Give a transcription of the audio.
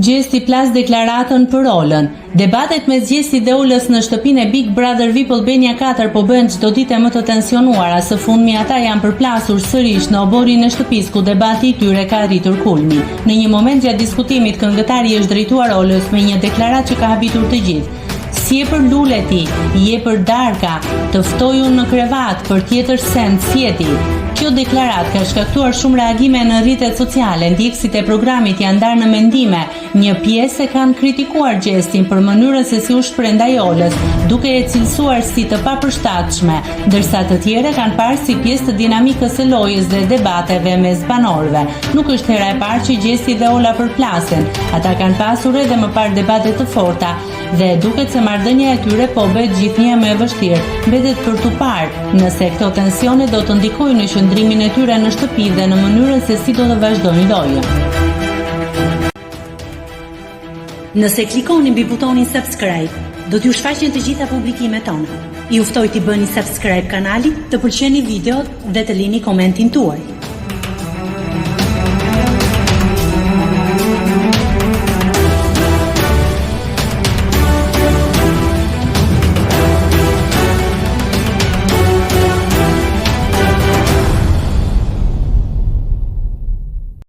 Gjesti plas deklaratën për Olën. Debatet mes Gjestit dhe Olës në shtëpinë e Big Brother VIP Albania 4 po bëhen çdo ditë më të tensionuara. Së fundmi ata janë përplasur sërish në oborin e shtëpisë ku debati i tyre ka arritur kulmin. Në një moment gjatë diskutimit, këngëtari është drejtuar Olës me një deklaratë që ka habitur të gjithë. Si e për lule ti, je për darka, të ftoj unë në krevat, për tjetër send sjeti. Kjo deklarat ka shkaktuar shumë reagime në rrjetet sociale, ndjekësit e programit janë ndarë në mendime. Një pjesë e kanë kritikuar Gjestin për mënyrën se si u shpreh ndaj Olës, duke e cilësuar si të papërshtatshme, ndërsa të tjerë kanë parë si pjesë të dinamikës së lojës dhe debateve mes banorëve. Nuk është hera e parë që Gjesti dhe Ola përplasen. Ata kanë pasur edhe më parë debate të forta dhe duket se marrëdhënia e tyre po bëhet gjithnjë më e vështirë. Mbetet për tu parë nëse këto tensione do të ndikojnë në qëndrimin e tyre në shtëpi dhe në mënyrën se si do të vazhdojnë lojën. Nëse klikoni mbi butonin subscribe, do t'ju shfaqen të gjitha publikimet tona. Ju ftoj t'i bëni subscribe kanalit, të pëlqeni videot dhe të lini komentin tuaj.